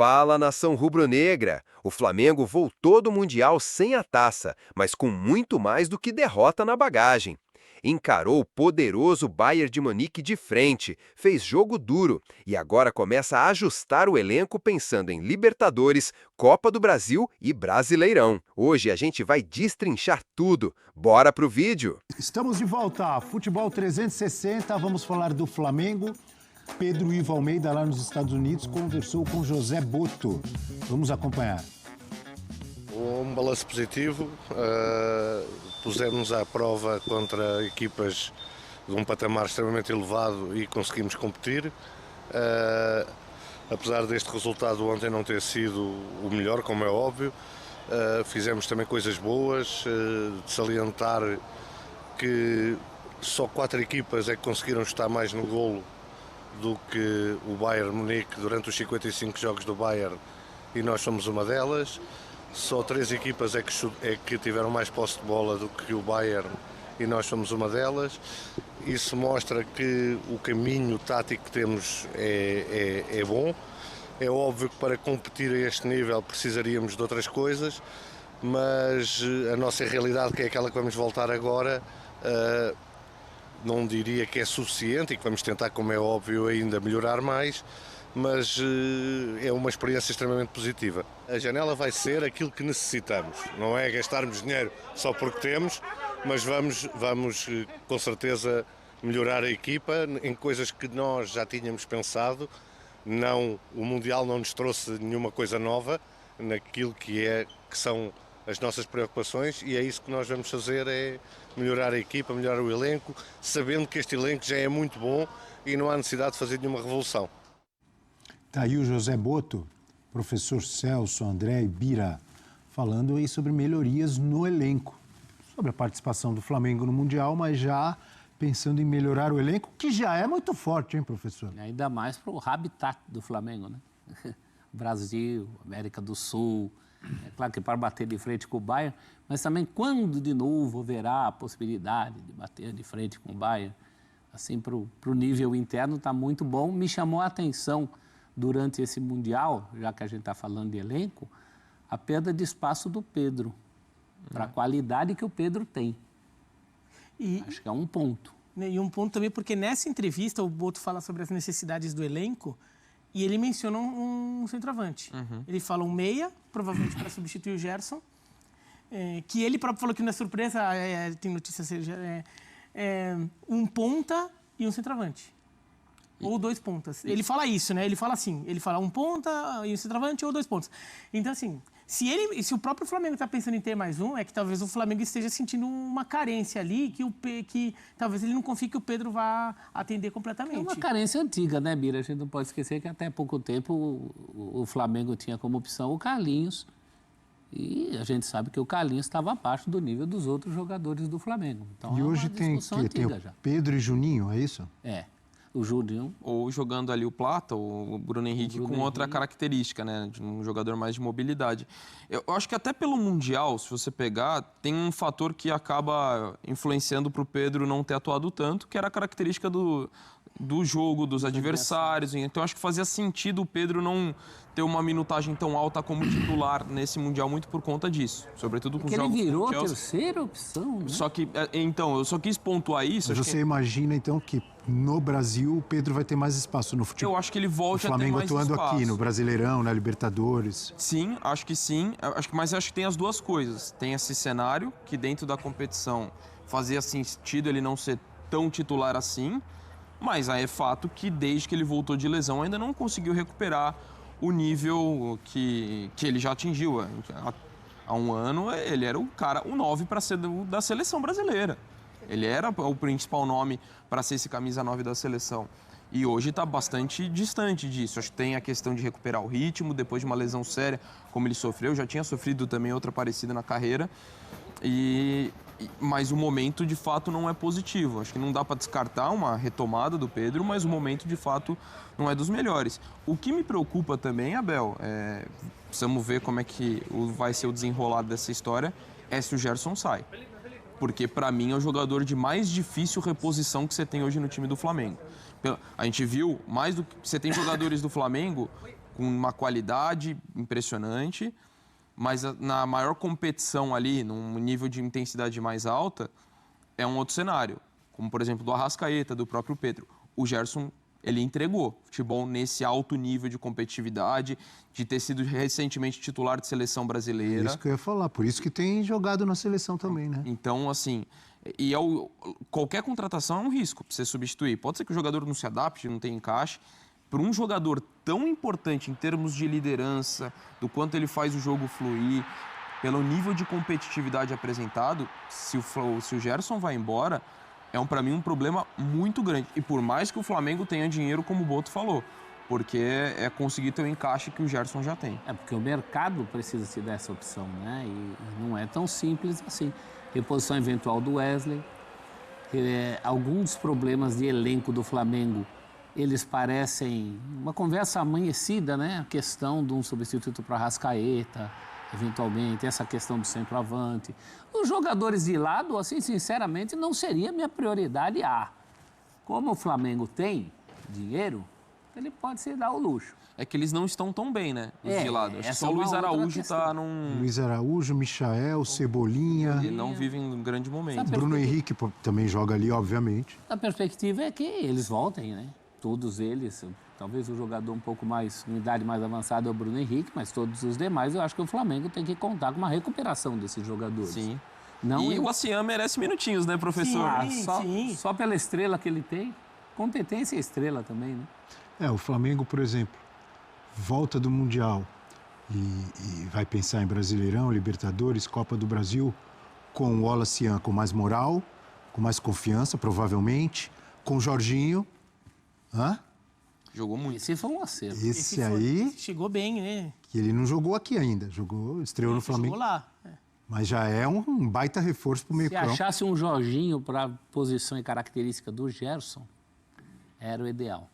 Fala, nação rubro-negra! O Flamengo voltou do Mundial sem a taça, mas com muito mais do que derrota na bagagem. Encarou o poderoso Bayern de Munique de frente, fez jogo duro e agora começa a ajustar o elenco pensando em Libertadores, Copa do Brasil e Brasileirão. Hoje a gente vai destrinchar tudo. Bora pro vídeo! Estamos de volta a Futebol 360, vamos falar do Flamengo. Pedro Ivo Almeida, lá nos Estados Unidos, conversou com José Boto. Vamos acompanhar. Um balanço positivo, pusemos à prova contra equipas de um patamar extremamente elevado e conseguimos competir. Apesar deste resultado ontem não ter sido o melhor, como é óbvio, fizemos também coisas boas, de salientar que só 4 equipas é que conseguiram estar mais no golo do que o Bayern Munique durante os 55 jogos do Bayern, e nós somos uma delas. Só 3 equipas é que tiveram mais posse de bola do que o Bayern, e nós somos uma delas. Isso mostra que o caminho tático que temos é bom. É óbvio que para competir a este nível precisaríamos de outras coisas, mas a nossa realidade, que é aquela que vamos voltar agora, não diria que é suficiente, e que vamos tentar, como é óbvio, ainda melhorar mais, mas é uma experiência extremamente positiva. A janela vai ser aquilo que necessitamos, não é gastarmos dinheiro só porque temos, mas vamos com certeza melhorar a equipa em coisas que nós já tínhamos pensado. Não, o Mundial não nos trouxe nenhuma coisa nova naquilo que são as nossas preocupações, e é isso que nós vamos fazer, é melhorar a equipa, melhorar o elenco, sabendo que este elenco já é muito bom e não há necessidade de fazer nenhuma revolução. Está aí o José Boto, professor Celso, André e Bira, falando aí sobre melhorias no elenco, sobre a participação do Flamengo no Mundial, mas já pensando em melhorar o elenco, que já é muito forte, hein, professor? Ainda mais para o habitat do Flamengo, né? Brasil, América do Sul. É claro que para bater de frente com o Bayern, mas também quando de novo haverá a possibilidade de bater de frente com o Bayern, assim, para o nível interno está muito bom. Me chamou a atenção durante esse Mundial, já que a gente está falando de elenco, a perda de espaço do Pedro, para a qualidade que o Pedro tem. Acho que é um ponto. E um ponto também, porque nessa entrevista o Boto fala sobre as necessidades do elenco, e ele menciona um centroavante. Ele fala um meia, provavelmente para substituir o Gerson, que ele próprio falou que não é surpresa, tem notícia, um ponta e um centroavante. Ou 2 pontas. Ele fala isso, né? Ele fala assim, ele fala um ponta e um centroavante ou 2 pontas. Então, assim, se o próprio Flamengo está pensando em ter mais um, é que talvez o Flamengo esteja sentindo uma carência ali, que talvez ele não confie que o Pedro vá atender completamente. É uma carência antiga, né, Bira? A gente não pode esquecer que até pouco tempo o Flamengo tinha como opção o Carlinhos, e a gente sabe que o Carlinhos estava abaixo do nível dos outros jogadores do Flamengo. Então, E hoje tem o Pedro e Juninho, é isso? É. O Juninho. Ou jogando ali o Plata, o Bruno Henrique, com outra característica, né? De um jogador mais de mobilidade. Eu acho que até pelo Mundial, se você pegar, tem um fator que acaba influenciando para o Pedro não ter atuado tanto, que era a característica do jogo, dos adversários. Então, acho que fazia sentido o Pedro não ter uma minutagem tão alta como titular nesse Mundial, muito por conta disso. Sobretudo com os jogos. Ele virou a terceira opção, né? Só que, então, eu só quis pontuar isso. Mas você imagina, então, que no Brasil o Pedro vai ter mais espaço no futebol? Eu acho que ele volte a ter mais espaço. O Flamengo atuando aqui, no Brasileirão, na Libertadores. Sim, acho que sim. Mas acho que tem as duas coisas. Tem esse cenário, que dentro da competição fazia sentido ele não ser tão titular assim. Mas aí é fato que desde que ele voltou de lesão ainda não conseguiu recuperar o nível que ele já atingiu. Há um ano ele era o 9 para ser da seleção brasileira. Ele era o principal nome para ser esse camisa 9 da seleção. E hoje está bastante distante disso. Acho que tem a questão de recuperar o ritmo depois de uma lesão séria, como ele sofreu. Já tinha sofrido também outra parecida na carreira. Mas o momento, de fato, não é positivo. Acho que não dá para descartar uma retomada do Pedro, mas o momento, de fato, não é dos melhores. O que me preocupa também, Abel, precisamos ver como é que vai ser o desenrolar dessa história, é se o Gerson sai. Porque, para mim, é o jogador de mais difícil reposição que você tem hoje no time do Flamengo. A gente viu mais do que... Você tem jogadores do Flamengo com uma qualidade impressionante, mas na maior competição ali, num nível de intensidade mais alta, é um outro cenário. Como, por exemplo, do Arrascaeta, do próprio Pedro. O Gerson, ele entregou futebol nesse alto nível de competitividade, de ter sido recentemente titular de seleção É brasileira. isso que eu ia falar, por isso que tem jogado na seleção também, né? Então, assim, qualquer contratação é um risco para você substituir. Pode ser que o jogador não se adapte, não tenha encaixe. Para um jogador tão importante em termos de liderança, do quanto ele faz o jogo fluir, pelo nível de competitividade apresentado, se o Gerson vai embora, para mim, um problema muito grande. E por mais que o Flamengo tenha dinheiro, como o Boto falou, porque é conseguir ter o encaixe que o Gerson já tem. Porque o mercado precisa te dar essa opção, né? E não é tão simples assim. Reposição eventual do Wesley, alguns problemas de elenco do Flamengo, eles parecem uma conversa amanhecida, né? A questão de um substituto para Arrascaeta, eventualmente, essa questão do centroavante. Os jogadores de lado, assim, sinceramente, não seria minha prioridade A. Como o Flamengo tem dinheiro, ele pode se dar o luxo. É que eles não estão tão bem, né? Os de lado. Acho que essa só é o uma Luiz outra Araújo questão. está num... Luiz Araújo, Michael, Cebolinha, Ele não vive em um grande momento. Sabe- Bruno Henrique também joga ali, obviamente. A perspectiva é que eles voltem, né? Todos eles, talvez o jogador um pouco mais, uma idade mais avançada é o Bruno Henrique, mas todos os demais, eu acho que o Flamengo tem que contar com uma recuperação desses jogadores. Sim. Não E o Acian merece minutinhos, né, professor? Sim. Só pela estrela que ele tem. Competência é estrela também, né? O Flamengo, por exemplo, volta do Mundial e vai pensar em Brasileirão, Libertadores, Copa do Brasil, com o Olacian com mais moral, com mais confiança, provavelmente, com o Jorginho. Jogou muito. Esse foi um acerto. Esse aí, Chegou bem, né? que ele não jogou aqui ainda, estreou no Flamengo, Chegou lá. mas já é um baita reforço pro meio Se campo. achasse um Jorginho para a posição e característica do Gerson, era o ideal.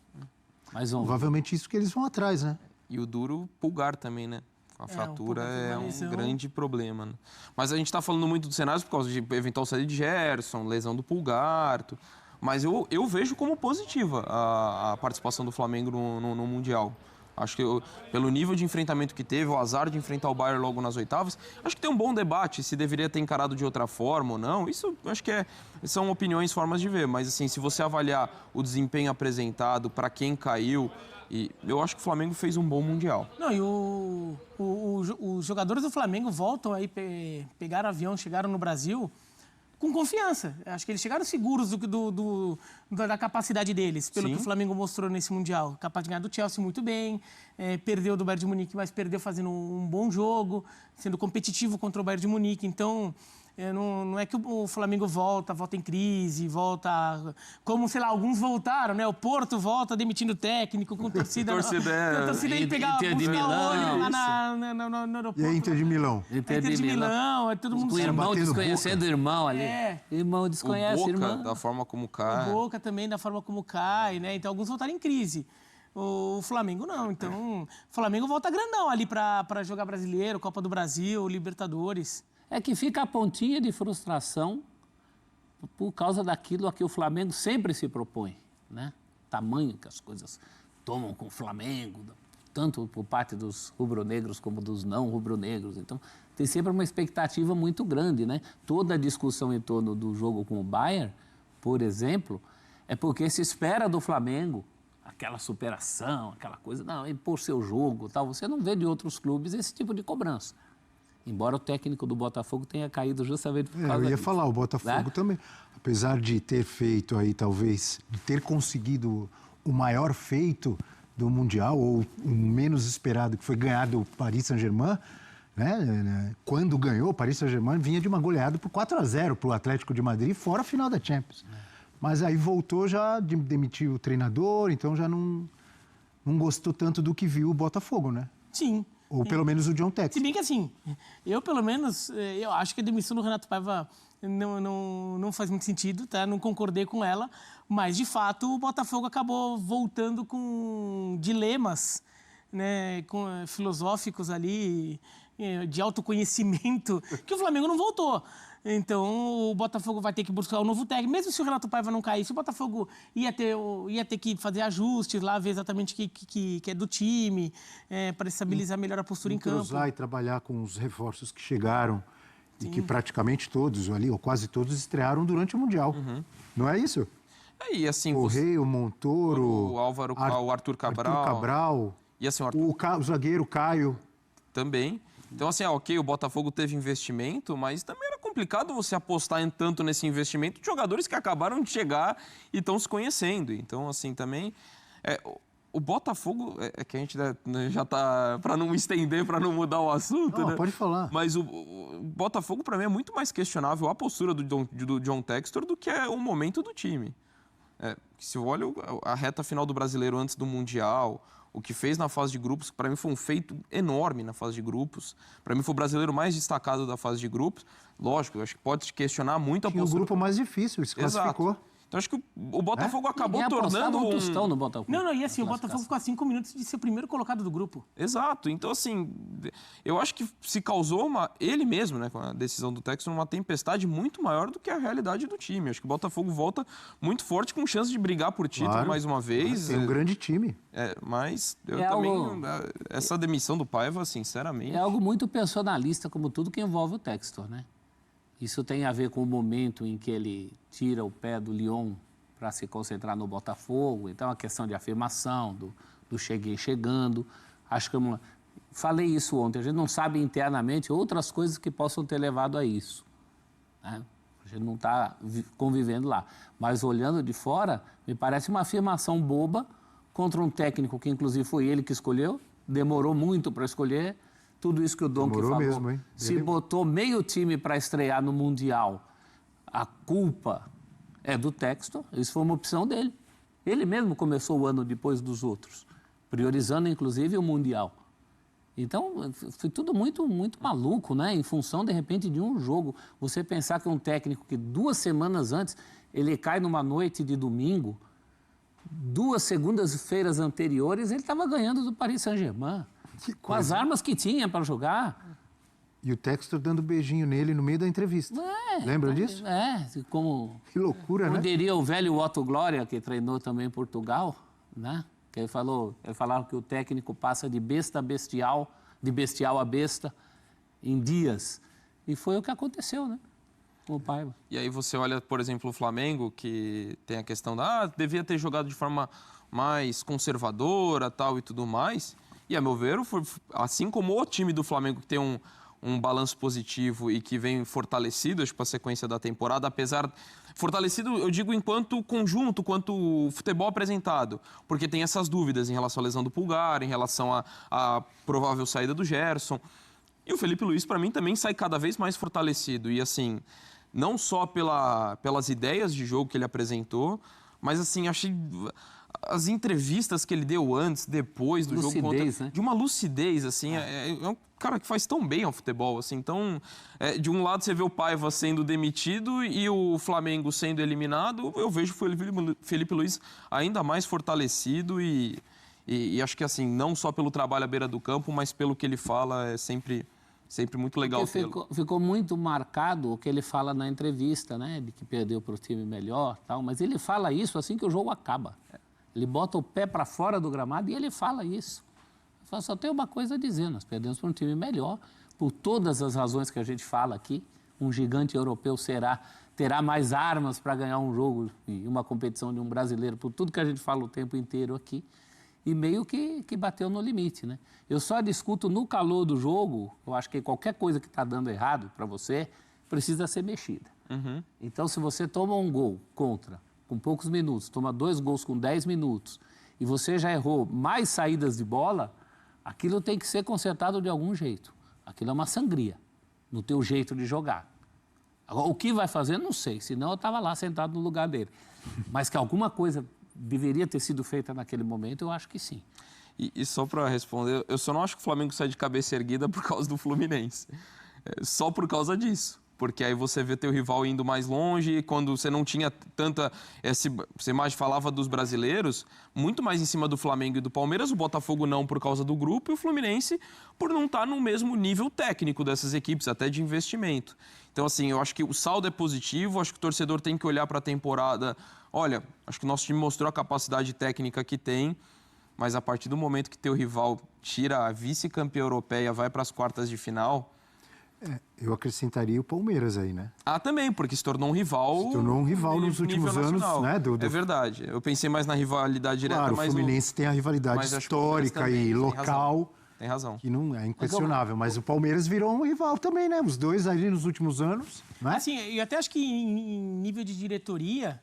Mas vamos ver. Provavelmente isso que eles vão atrás, né? E o duro pulgar também, né? A fratura Pulgar tem é uma um lesão. grande problema. Né? Mas a gente está falando muito dos cenários por causa de eventual saída de Gerson, lesão do pulgar. Mas eu vejo como positiva a participação do Flamengo no Mundial. Acho que pelo nível de enfrentamento que teve, o azar de enfrentar o Bayern logo nas oitavas, acho que tem um bom debate se deveria ter encarado de outra forma ou não. Isso acho que são opiniões, formas de ver. Mas assim, se você avaliar o desempenho apresentado, para quem caiu, eu acho que o Flamengo fez um bom Mundial. Não, e os jogadores do Flamengo voltam aí, pegaram avião, chegaram no Brasil com confiança. Acho que eles chegaram seguros da capacidade deles, pelo Sim. que o Flamengo mostrou nesse Mundial. Capaz de ganhar do Chelsea muito bem, perdeu do Bayern de Munique, mas perdeu fazendo um bom jogo, sendo competitivo contra o Bayern de Munique. Então, não é que o Flamengo volta em crise, volta... Como, sei lá, alguns voltaram, né? O Porto volta demitindo o técnico, com torcida... Torcida, a torcida aí pegar, Inter de buscar Milão, olho lá isso. no aeroporto. E a Inter de Milão? Inter de Milão, todo mundo Com o sabe. irmão batendo desconhecendo o irmão ali. Irmão desconhece o o Boca, irmão. da forma como O cai. Boca também, da forma como cai, né? Então, alguns voltaram em crise. O Flamengo não. Então, o Flamengo volta grandão ali para jogar Brasileiro, Copa do Brasil, Libertadores. É que fica a pontinha de frustração por causa daquilo a que o Flamengo sempre se propõe, né? Tamanho que as coisas tomam com o Flamengo, tanto por parte dos rubro-negros como dos não rubro-negros. Então, tem sempre uma expectativa muito grande, né? Toda a discussão em torno do jogo com o Bayern, por exemplo, é porque se espera do Flamengo aquela superação, aquela coisa, não, impor seu jogo, tal. Você não vê de outros clubes esse tipo de cobrança. Embora o técnico do Botafogo tenha caído justamente por causa Eu ia disso, falar, o Botafogo né? também. Apesar de ter feito aí, talvez, de ter conseguido o maior feito do Mundial, ou o menos esperado, que foi ganhar do Paris Saint-Germain, né? Quando ganhou, o Paris Saint-Germain vinha de uma goleada por 4-0 para o Atlético de Madrid, fora a final da Champions. Mas aí voltou, já demitiu o treinador, então já não gostou tanto do que viu o Botafogo, né? Sim. Ou pelo menos o John Se Textor. bem que assim, eu pelo menos, eu acho que a demissão do Renato Paiva não faz muito sentido, tá? Não concordei com ela, mas de fato o Botafogo acabou voltando com dilemas, né, filosóficos ali, de autoconhecimento que o Flamengo não voltou. Então, o Botafogo vai ter que buscar um novo técnico. Mesmo se o Renato Paiva não caísse, o Botafogo ia ter que fazer ajustes lá, ver exatamente o que é do time, para estabilizar melhor a postura em campo. Cruzar e trabalhar com os reforços que chegaram e que praticamente todos ali, ou quase todos, estrearam durante o Mundial. Não é isso? E assim, O Rei, o Montoro, o Álvaro, o Arthur Cabral. E assim, o zagueiro Caio. Também. Então, assim, ok, o Botafogo teve investimento, mas também era complicado você apostar tanto nesse investimento de jogadores que acabaram de chegar e estão se conhecendo. Então, assim, também... o Botafogo, que a gente já está... Para não estender, para não mudar o assunto, Não, né? pode falar. Mas o Botafogo, para mim, é muito mais questionável a postura do John Textor do que o momento do time. Se eu olho a reta final do Brasileiro antes do Mundial... O que fez na fase de grupos, para mim foi um feito enorme na fase de grupos. Para mim foi o brasileiro mais destacado da fase de grupos. Lógico, eu acho que pode questionar muito a postura. Tinha o grupo mais difícil, se classificou. Então acho que o Botafogo acabou tornando um tostão no Botafogo. Não, e assim, o Botafogo ficou a 5 minutos de ser o primeiro colocado do grupo. Exato. Então, assim, eu acho que se causou ele mesmo, né, com a decisão do Textor, uma tempestade muito maior do que a realidade do time. Acho que o Botafogo volta muito forte, com chance de brigar por título mais uma vez. Tem um grande time. Mas eu também... Essa demissão do Paiva, sinceramente... É algo muito personalista, como tudo que envolve o Textor, né? Isso tem a ver com o momento em que ele tira o pé do Lyon para se concentrar no Botafogo. Então, a questão de afirmação, do cheguei chegando. Acho que falei isso ontem. A gente não sabe internamente outras coisas que possam ter levado a isso, né? A gente não está convivendo lá. Mas, olhando de fora, me parece uma afirmação boba contra um técnico que, inclusive, foi ele que escolheu. Demorou muito para escolher. Tudo isso que o Donkey falou, mesmo, hein? Se botou meio time para estrear no Mundial, a culpa é do Textor, isso foi uma opção dele. Ele mesmo começou o ano depois dos outros, priorizando inclusive o Mundial. Então, foi tudo muito, muito maluco, né? Em função, de repente, de um jogo. Você pensar que um técnico que 2 semanas antes, ele cai numa noite de domingo, 2 segundas-feiras anteriores, ele estava ganhando do Paris Saint-Germain. Com as armas que tinha para jogar. E o Textor dando beijinho nele no meio da entrevista. Lembra disso? Como... Que loucura, né? Como diria o velho Otto Glória, que treinou também em Portugal, né? Que ele falava que o técnico passa de besta a bestial, de bestial a besta, em dias. E foi o que aconteceu, né? Com o Paiva. E aí você olha, por exemplo, o Flamengo, que tem a questão devia ter jogado de forma mais conservadora, tal e tudo mais... E, a meu ver, assim como o time do Flamengo, que tem um balanço positivo e que vem fortalecido, acho, para a sequência da temporada, apesar... Fortalecido, eu digo, enquanto conjunto, quanto futebol apresentado, porque tem essas dúvidas em relação à lesão do Pulgar, em relação à provável saída do Gerson. E o Felipe Luiz, para mim, também sai cada vez mais fortalecido. E, assim, não só pelas ideias de jogo que ele apresentou, mas, assim, achei... As entrevistas que ele deu antes, depois do jogo né? De uma lucidez, assim, é um cara que faz tão bem ao futebol, assim. Então, de um lado você vê o Paiva sendo demitido e o Flamengo sendo eliminado, eu vejo o Felipe Luiz ainda mais fortalecido e acho que, assim, não só pelo trabalho à beira do campo, mas pelo que ele fala, é sempre muito legal tê-lo. Ficou muito marcado o que ele fala na entrevista, né? De que perdeu para o time melhor, tal, mas ele fala isso assim que o jogo acaba. Ele bota o pé para fora do gramado e ele fala isso. Só tem uma coisa a dizer, nós perdemos para um time melhor, por todas as razões que a gente fala aqui. Um gigante europeu terá mais armas para ganhar um jogo e uma competição de um brasileiro, por tudo que a gente fala o tempo inteiro aqui. E meio que bateu no limite, né? Eu só discuto no calor do jogo, eu acho que qualquer coisa que está dando errado para você precisa ser mexida. Então, se você toma um gol com poucos minutos, toma 2 gols com 10 minutos, e você já errou mais saídas de bola, aquilo tem que ser consertado de algum jeito. Aquilo é uma sangria no teu jeito de jogar. Agora, o que vai fazer, não sei, senão eu estava lá sentado no lugar dele. Mas que alguma coisa deveria ter sido feita naquele momento, eu acho que sim. E só para responder, eu só não acho que o Flamengo sai de cabeça erguida por causa do Fluminense. Só por causa disso. porque aí você vê teu rival indo mais longe, quando você não tinha tanta... Você mais falava dos brasileiros, muito mais em cima do Flamengo e do Palmeiras, o Botafogo não por causa do grupo e o Fluminense por não estar no mesmo nível técnico dessas equipes, até de investimento. Então, assim, eu acho que o saldo é positivo, acho que o torcedor tem que olhar para a temporada. Olha, acho que o nosso time mostrou a capacidade técnica que tem, mas a partir do momento que teu rival tira a vice-campeã europeia, vai para as quartas de final... Eu acrescentaria o Palmeiras aí, né? Ah, também, porque se tornou um rival... Se tornou um rival nos últimos anos, né? É verdade. Eu pensei mais na rivalidade direta, claro, mas... o Fluminense tem a rivalidade histórica e local... Tem razão. Que não é inquestionável, mas o Palmeiras virou um rival também, né? Os dois ali nos últimos anos, né? Assim, eu até acho que em nível de diretoria,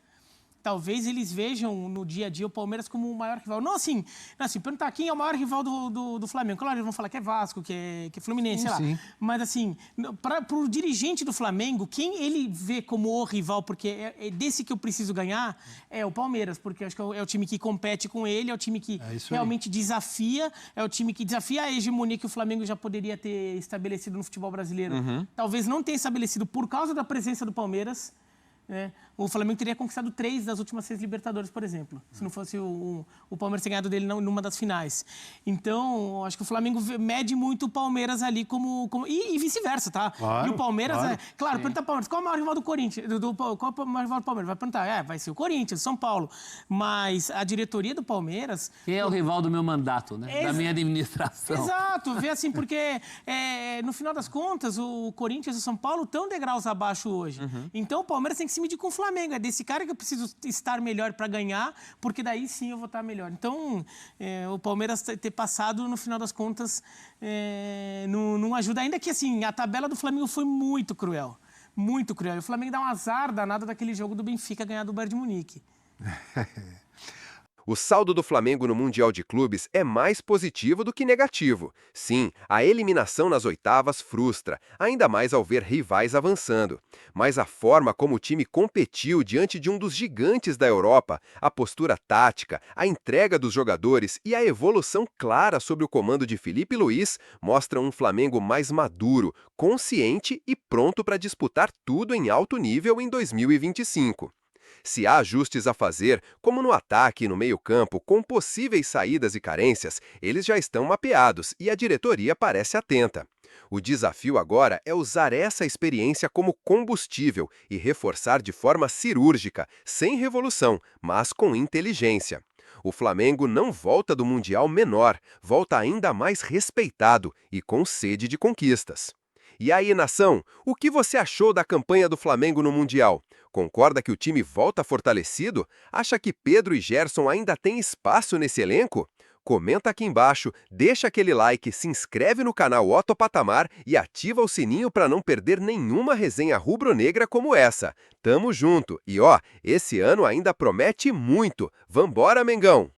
talvez eles vejam no dia a dia o Palmeiras como o maior rival. Não assim, perguntar quem é o maior rival do Flamengo. Claro, eles vão falar que é Vasco, que é Fluminense, sei lá. Sim. Mas assim, para o dirigente do Flamengo, quem ele vê como o rival, porque é desse que eu preciso ganhar, é o Palmeiras. Porque eu acho que é o time que compete com ele, é o time que realmente desafia, é o time que desafia a hegemonia que o Flamengo já poderia ter estabelecido no futebol brasileiro. Talvez não tenha estabelecido por causa da presença do Palmeiras. O Flamengo teria conquistado 3 das últimas 6 Libertadores, por exemplo, se não fosse o Palmeiras ter ganhado dele numa das finais. Então, acho que o Flamengo mede muito o Palmeiras ali e vice-versa, tá? Claro, e o Palmeiras, claro. pergunta ao Palmeiras, qual é o maior rival do Corinthians? Qual é o maior rival do Palmeiras? Vai perguntar, vai ser o Corinthians, São Paulo. Mas a diretoria do Palmeiras... Quem é o rival do meu mandato, né? Da minha administração. Exato, vê assim, porque no final das contas, o Corinthians e o São Paulo estão degraus abaixo hoje. Então, o Palmeiras tem que se medir com o Flamengo. É desse cara que eu preciso estar melhor para ganhar, porque daí sim eu vou estar melhor. Então, o Palmeiras ter passado, no final das contas, não ajuda. Ainda que, assim, a tabela do Flamengo foi muito cruel. Muito cruel. E o Flamengo dá um azar danado daquele jogo do Benfica ganhar do Bayern de Munique. O saldo do Flamengo no Mundial de Clubes é mais positivo do que negativo. Sim, a eliminação nas oitavas frustra, ainda mais ao ver rivais avançando. Mas a forma como o time competiu diante de um dos gigantes da Europa, a postura tática, a entrega dos jogadores e a evolução clara sob o comando de Felipe Luiz mostram um Flamengo mais maduro, consciente e pronto para disputar tudo em alto nível em 2025. Se há ajustes a fazer, como no ataque e no meio-campo, com possíveis saídas e carências, eles já estão mapeados e a diretoria parece atenta. O desafio agora é usar essa experiência como combustível e reforçar de forma cirúrgica, sem revolução, mas com inteligência. O Flamengo não volta do Mundial menor, volta ainda mais respeitado e com sede de conquistas. E aí, nação, o que você achou da campanha do Flamengo no Mundial? Concorda que o time volta fortalecido? Acha que Pedro e Gerson ainda têm espaço nesse elenco? Comenta aqui embaixo, deixa aquele like, se inscreve no canal Otto Patamar e ativa o sininho para não perder nenhuma resenha rubro-negra como essa. Tamo junto! E esse ano ainda promete muito. Vambora, Mengão!